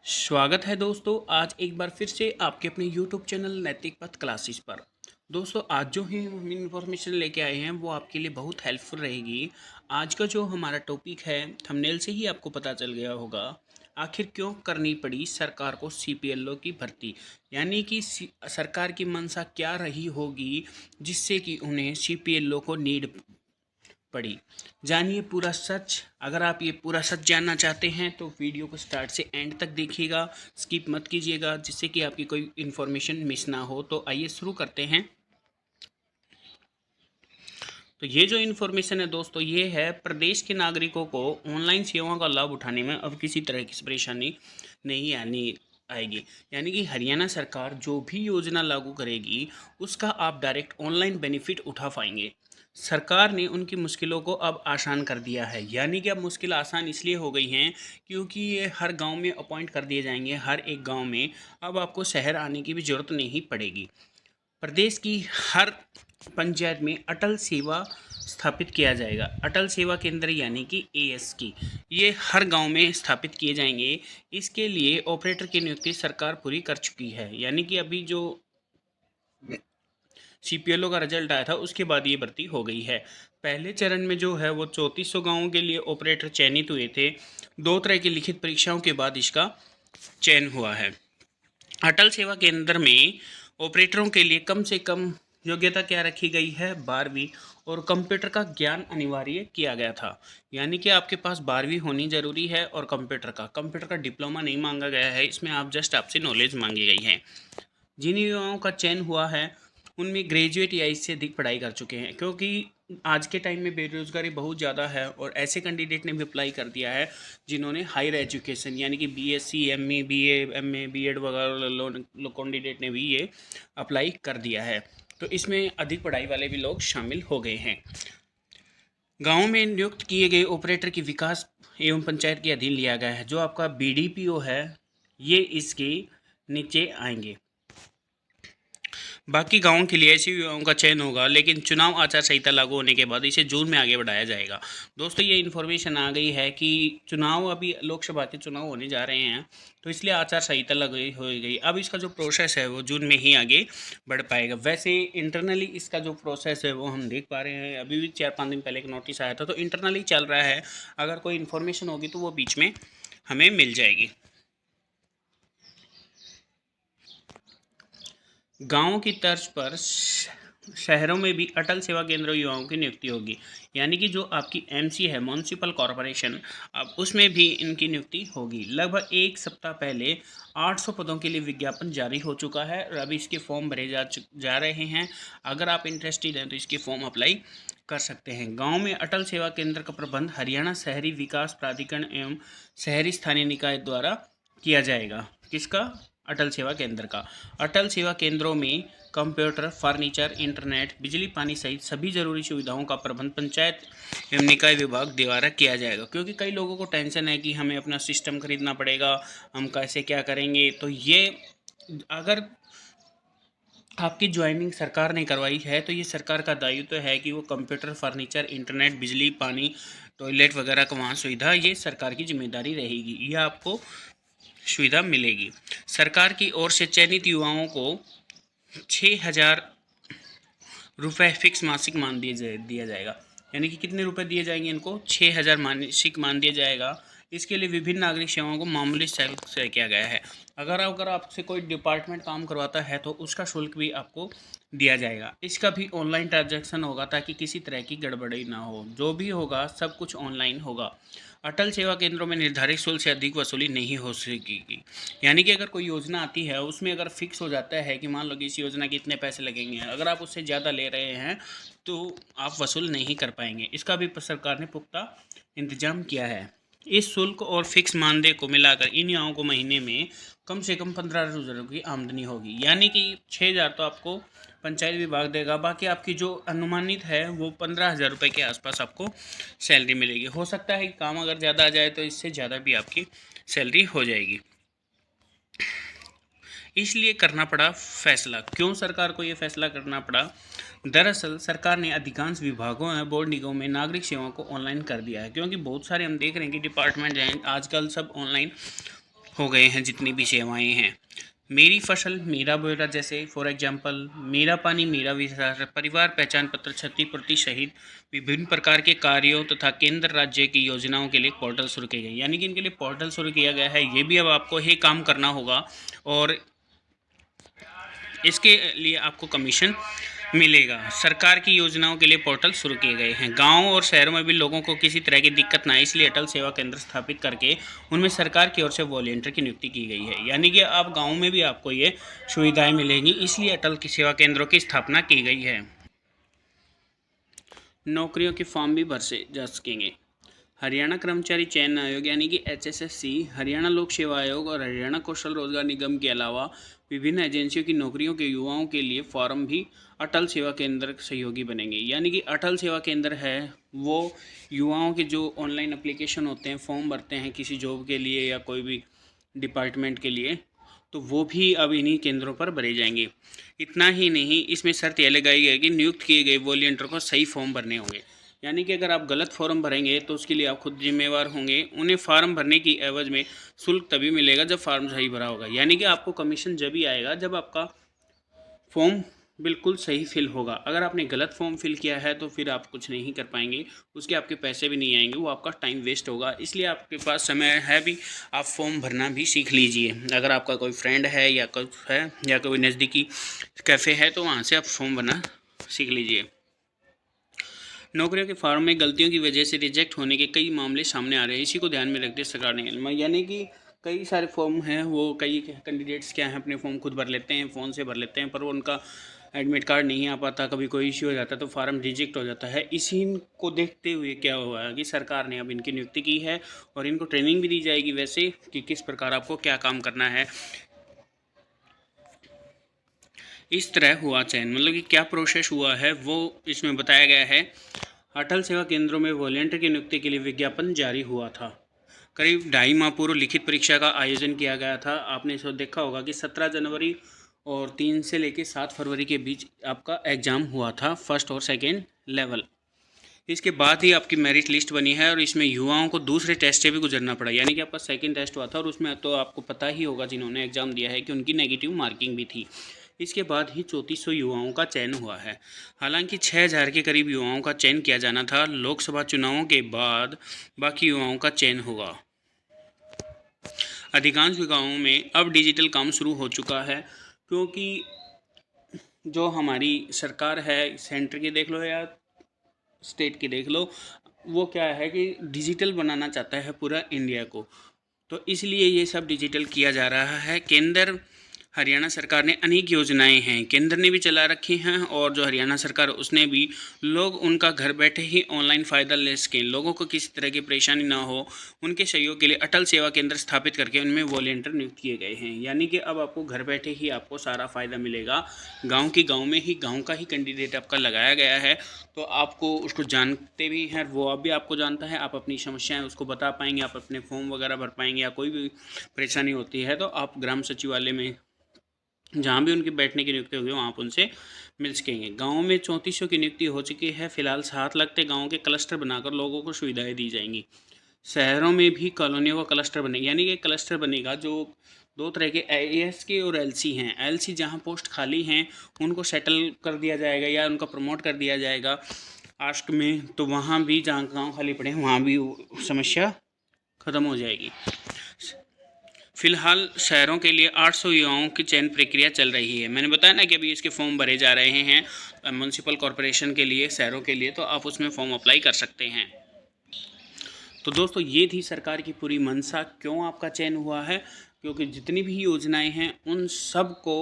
स्वागत है दोस्तों। आज एक बार फिर से आपके अपने YouTube चैनल नैतिक पथ क्लासेस पर। दोस्तों आज जो ही हम इन्फॉर्मेशन लेके आए हैं वो आपके लिए बहुत हेल्पफुल रहेगी। आज का जो हमारा टॉपिक है, थंबनेल से ही आपको पता चल गया होगा, आखिर क्यों करनी पड़ी सरकार को CPLO की भर्ती। यानी कि सरकार की मंशा क्या रही होगी जिससे कि उन्हें CPLO को नीड पड़ी। जानिए पूरा सच। अगर आप ये पूरा सच जानना चाहते हैं तो वीडियो को स्टार्ट से एंड तक देखिएगा, स्किप मत कीजिएगा, जिससे कि आपकी कोई इन्फॉर्मेशन मिस ना हो। तो आइए शुरू करते हैं। तो ये जो इन्फॉर्मेशन है दोस्तों, ये है प्रदेश के नागरिकों को ऑनलाइन सेवाओं का लाभ उठाने में अब किसी तरह की परेशानी नहीं आनी आएगी। यानी कि हरियाणा सरकार जो भी योजना लागू करेगी उसका आप डायरेक्ट ऑनलाइन बेनिफिट उठा पाएंगे। सरकार ने उनकी मुश्किलों को अब आसान कर दिया है। यानी कि अब मुश्किल आसान इसलिए हो गई हैं क्योंकि ये हर गांव में अपॉइंट कर दिए जाएंगे। हर एक गांव में अब आपको शहर आने की भी ज़रूरत नहीं पड़ेगी। प्रदेश की हर पंचायत में अटल सेवा स्थापित किया जाएगा। अटल सेवा केंद्र यानी कि ASK ये हर गांव में स्थापित किए जाएंगे। इसके लिए ऑपरेटर की नियुक्ति सरकार पूरी कर चुकी है। यानी कि अभी जो CPLO का रिजल्ट आया था उसके बाद ये भर्ती हो गई है। पहले चरण में जो है वो 3400 गाँवों के लिए ऑपरेटर चयनित हुए थे। 2 तरह की लिखित परीक्षाओं के बाद इसका चयन हुआ है। अटल सेवा केंद्र में ऑपरेटरों के लिए कम से कम योग्यता क्या रखी गई है, 12वीं, और कंप्यूटर का ज्ञान अनिवार्य किया गया था। यानी कि आपके पास 12वीं होनी ज़रूरी है और कंप्यूटर का डिप्लोमा नहीं मांगा गया है। इसमें आप जस्ट आपसे नॉलेज मांगी गई है। जिन युवाओं का चयन हुआ है उनमें ग्रेजुएट या इससे अधिक पढ़ाई कर चुके हैं, क्योंकि आज के टाइम में बेरोजगारी बहुत ज़्यादा है और ऐसे कैंडिडेट ने भी अप्लाई कर दिया है जिन्होंने हायर एजुकेशन यानी कि BSc ME BA MA BEd वगैरह कैंडिडेट ने भी ये अप्लाई कर दिया है। तो इसमें अधिक पढ़ाई वाले भी लोग शामिल हो गए हैं। गाँव में नियुक्त किए गए ऑपरेटर की विकास एवं पंचायत के अधीन लिया गया है। जो आपका BDPO है ये इसके नीचे आएंगे। बाकी गाँवों के लिए ऐसी युवाओं का चयन होगा, लेकिन चुनाव आचार संहिता लागू होने के बाद इसे जून में आगे बढ़ाया जाएगा। दोस्तों ये इन्फॉर्मेशन आ गई है कि चुनाव, अभी लोकसभा के चुनाव होने जा रहे हैं तो इसलिए आचार संहिता लगी हो गई। अब इसका जो प्रोसेस है वो जून में ही आगे बढ़ पाएगा। वैसे इंटरनली इसका जो प्रोसेस है वो हम देख पा रहे हैं। अभी भी 4-5 दिन पहले एक नोटिस आया था, तो इंटरनली चल रहा है। अगर कोई इन्फॉर्मेशन होगी तो वो बीच में हमें मिल जाएगी। गाँव की तर्ज पर शहरों में भी अटल सेवा केंद्र युवाओं की नियुक्ति होगी। यानी कि जो आपकी MC है, म्यूनसिपल कॉरपोरेशन, अब उसमें भी इनकी नियुक्ति होगी। लगभग एक सप्ताह पहले 800 पदों के लिए विज्ञापन जारी हो चुका है और अभी इसके फॉर्म भरे जा रहे हैं। अगर आप इंटरेस्टेड हैं तो इसके फॉर्म अप्लाई कर सकते हैं। गांव में अटल सेवा केंद्र का प्रबंध हरियाणा शहरी विकास प्राधिकरण एवं शहरी स्थानीय निकाय द्वारा किया जाएगा। किसका? अटल सेवा केंद्र का। अटल सेवा केंद्रों में कंप्यूटर, फर्नीचर, इंटरनेट, बिजली, पानी सहित सभी जरूरी सुविधाओं का प्रबंध पंचायत एवं निकाय विभाग द्वारा किया जाएगा। क्योंकि कई लोगों को टेंशन है कि हमें अपना सिस्टम खरीदना पड़ेगा, हम कैसे क्या करेंगे। तो ये अगर आपकी ज्वाइनिंग सरकार ने करवाई है तो ये सरकार का दायित्व है कि वो कंप्यूटर, फर्नीचर, इंटरनेट, बिजली, पानी, टॉयलेट वगैरह का वहाँ सुविधा, ये सरकार की जिम्मेदारी रहेगी। ये आपको सुविधा मिलेगी। सरकार की ओर से चयनित युवाओं को 6,000 रुपये फिक्स मासिक मान दिया जाएगा। यानी कि कितने रुपए दिए जाएंगे इनको? 6,000 मासिक मान दिया जाएगा। इसके लिए विभिन्न नागरिक सेवाओं को मामूली शुल्क तय किया गया है। अगर आपसे कोई डिपार्टमेंट काम करवाता है तो उसका शुल्क भी आपको दिया जाएगा। इसका भी ऑनलाइन ट्रांजैक्शन होगा ताकि किसी तरह की गड़बड़ी ना हो। जो भी होगा सब कुछ ऑनलाइन होगा। अटल सेवा केंद्रों में निर्धारित शुल्क से अधिक वसूली नहीं हो सकेगी। यानी कि अगर कोई योजना आती है उसमें अगर फिक्स हो जाता है कि मान लो कि इस योजना के इतने पैसे लगेंगे, अगर आप उससे ज़्यादा ले रहे हैं तो आप वसूल नहीं कर पाएंगे। इसका भी सरकार ने पुख्ता इंतजाम किया है। इस शुल्क और फिक्स मानदेय को मिलाकर इन युवाओं को महीने में कम से कम 15,000 की आमदनी होगी। यानी कि 6,000 तो आपको पंचायत विभाग देगा, बाकी आपकी जो अनुमानित है वो 15,000 रुपये के आसपास आपको सैलरी मिलेगी। हो सकता है कि काम अगर ज़्यादा आ जाए तो इससे ज़्यादा भी आपकी सैलरी हो जाएगी। इसलिए करना पड़ा फैसला। क्यों सरकार को ये फैसला करना पड़ा? दरअसल सरकार ने अधिकांश विभागों और बोर्ड निगमों में नागरिक सेवाओं को ऑनलाइन कर दिया है। क्योंकि बहुत सारे हम देख रहे हैं कि डिपार्टमेंट हैं आजकल सब ऑनलाइन हो गए हैं जितनी भी सेवाएं हैं। मेरी फसल मेरा ब्यौरा, जैसे फॉर एग्जांपल मेरा पानी मेरा विस्तार, परिवार पहचान पत्र, क्षतिपूर्ति सहित विभिन्न प्रकार के कार्यों तथा केंद्र राज्य की योजनाओं के लिए एक पोर्टल शुरू किया गया, यानी कि इनके लिए पोर्टल शुरू किया गया है। ये भी अब आपको ही काम करना होगा और इसके लिए आपको कमीशन मिलेगा। सरकार की योजनाओं के लिए पोर्टल शुरू किए गए हैं। गाँव और शहरों में भी लोगों को किसी तरह की दिक्कत ना आए, इसलिए अटल सेवा केंद्र स्थापित करके उनमें सरकार की ओर से वॉलेंटियर की नियुक्ति की गई है, यानी कि अब गाँव में भी आपको ये सुविधाएं मिलेंगी, इसलिए अटल की सेवा केंद्रों की स्थापना की गई है। नौकरियों के फॉर्म भी भर से जा सकेंगे। हरियाणा कर्मचारी चयन आयोग यानी कि HSSC, हरियाणा लोक सेवा आयोग और हरियाणा कौशल रोजगार निगम के अलावा विभिन्न एजेंसियों की नौकरियों के युवाओं के लिए फॉर्म भी अटल सेवा केंद्र सहयोगी बनेंगे। यानी कि अटल सेवा केंद्र है वो युवाओं के जो ऑनलाइन एप्लीकेशन होते हैं, फॉर्म भरते हैं किसी जॉब के लिए या कोई भी डिपार्टमेंट के लिए, तो वो भी अब इन्हीं केंद्रों पर भरे जाएंगे। इतना ही नहीं, इसमें शर्त यह लगाई गई कि नियुक्त किए गए वॉलंटियर को सही फॉर्म भरने होंगे, यानी कि अगर आप गलत फॉर्म भरेंगे तो उसके लिए आप खुद जिम्मेवार होंगे। उन्हें फार्म भरने की एवज में शुल्क तभी मिलेगा जब फार्म सही भरा होगा, यानी कि आपको कमीशन जब ही आएगा जब आपका फॉर्म बिल्कुल सही फिल होगा। अगर आपने गलत फॉर्म फिल किया है तो फिर आप कुछ नहीं कर पाएंगे, उसके आपके पैसे भी नहीं आएंगे, वो आपका टाइम वेस्ट होगा। इसलिए आपके पास समय है भी, आप फॉर्म भरना भी सीख लीजिए। अगर आपका कोई फ्रेंड है या कुछ है या कोई नज़दीकी कैफ़े है तो वहाँ से आप फॉर्म भरना सीख लीजिए। नौकरियों के फॉर्म में गलतियों की वजह से रिजेक्ट होने के कई मामले सामने आ रहे हैं, इसी को ध्यान में रखते सरकार ने, यानी कि कई सारे फॉर्म हैं, वो कई कैंडिडेट्स क्या हैं अपने फॉर्म खुद भर लेते हैं, फ़ोन से भर लेते हैं, पर वो उनका एडमिट कार्ड नहीं आ पाता, कभी कोई इश्यू हो जाता है तो फार्म रिजेक्ट हो जाता है। इसी को देखते हुए क्या हुआ है कि सरकार ने अब इनकी नियुक्ति की है और इनको ट्रेनिंग भी दी जाएगी वैसे कि किस प्रकार आपको क्या काम करना है। इस तरह हुआ चयन, मतलब कि क्या प्रोसेस हुआ है वो इसमें बताया गया है। अटल सेवा केंद्रों में वॉलंटियर की नियुक्ति के लिए विज्ञापन जारी हुआ था। करीब 2.5 माह पूर्व लिखित परीक्षा का आयोजन किया गया था। आपने इसको देखा होगा कि 17 जनवरी और 3 से लेकर 7 फरवरी के बीच आपका एग्ज़ाम हुआ था, फर्स्ट और सेकेंड लेवल। इसके बाद ही आपकी मेरिट लिस्ट बनी है और इसमें युवाओं को दूसरे टेस्ट से भी गुजरना पड़ा, यानी कि आपका सेकंड टेस्ट हुआ था और उसमें तो आपको पता ही होगा जिन्होंने एग्ज़ाम दिया है कि उनकी नेगेटिव मार्किंग भी थी। इसके बाद ही 3400 युवाओं का चयन हुआ है। हालांकि 6000 के करीब युवाओं का चयन किया जाना था। लोकसभा चुनावों के बाद बाकी युवाओं का चयन होगा। अधिकांश गाँवों में अब डिजिटल काम शुरू हो चुका है, क्योंकि जो हमारी सरकार है, सेंटर की देख लो या स्टेट की देख लो, वो क्या है कि डिजिटल बनाना चाहता है पूरा इंडिया को, तो इसलिए ये सब डिजिटल किया जा रहा है। केंद्र हरियाणा सरकार ने अनेक योजनाएं हैं, केंद्र ने भी चला रखी हैं और जो हरियाणा सरकार उसने भी, लोग उनका घर बैठे ही ऑनलाइन फ़ायदा ले सकें, लोगों को किसी तरह की परेशानी ना हो, उनके सहयोग के लिए अटल सेवा केंद्र स्थापित करके उनमें वॉलंटियर नियुक्त किए गए हैं। यानी कि अब आपको घर बैठे ही आपको सारा फ़ायदा मिलेगा। गाँव में ही गाँव का ही कैंडिडेट आपका लगाया गया है, तो आपको उसको जानते भी हैं, वो अब भी आपको जानता है, आप अपनी समस्याएं उसको बता पाएंगे, आप अपने फॉर्म वगैरह भर पाएंगे, या कोई भी परेशानी होती है तो आप ग्राम सचिवालय में जहाँ भी उनकी बैठने की नियुक्ति होगी वहाँ आप उनसे मिल सकेंगे। गाँव में 3400 की नियुक्ति हो चुकी है। फिलहाल 7 लगते गाँव के क्लस्टर बनाकर लोगों को सुविधाएं दी जाएंगी। शहरों में भी कॉलोनियों का क्लस्टर बनेगा, यानी कि क्लस्टर बनेगा जो 2 तरह के ASK और LC हैं। LC जहाँ पोस्ट खाली हैं उनको सेटल कर दिया जाएगा या उनका प्रमोट कर दिया जाएगा आस्क में, तो वहाँ भी जहाँ गाँव खाली पड़े हैं वहाँ भी समस्या ख़त्म हो जाएगी। फिलहाल शहरों के लिए 800 युवाओं की चयन प्रक्रिया चल रही है। मैंने बताया ना कि अभी इसके फॉर्म भरे जा रहे हैं म्यूनसिपल कॉरपोरेशन के लिए, शहरों के लिए, तो आप उसमें फॉर्म अप्लाई कर सकते हैं। तो दोस्तों ये थी सरकार की पूरी मंशा, क्यों आपका चयन हुआ है, क्योंकि जितनी भी योजनाएं हैं उन सब को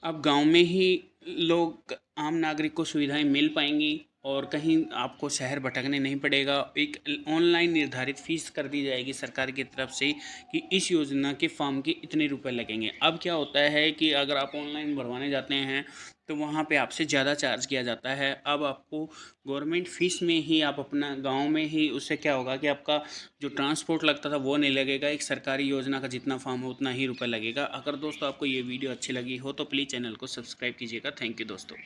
अब गांव में ही लोग, आम नागरिक को सुविधाएं मिल पाएंगी और कहीं आपको शहर भटकने नहीं पड़ेगा। एक ऑनलाइन निर्धारित फ़ीस कर दी जाएगी सरकार की तरफ से कि इस योजना के फॉर्म के इतने रुपए लगेंगे। अब क्या होता है कि अगर आप ऑनलाइन भरवाने जाते हैं तो वहाँ पे आपसे ज़्यादा चार्ज किया जाता है। अब आपको गवर्नमेंट फ़ीस में ही आप अपना गांव में ही, उससे क्या होगा कि आपका जो ट्रांसपोर्ट लगता था वो नहीं लगेगा, एक सरकारी योजना का जितना फॉर्म है उतना ही रुपये लगेगा। अगर दोस्तों आपको ये वीडियो अच्छी लगी हो तो प्लीज़ चैनल को सब्सक्राइब कीजिएगा। थैंक यू दोस्तों।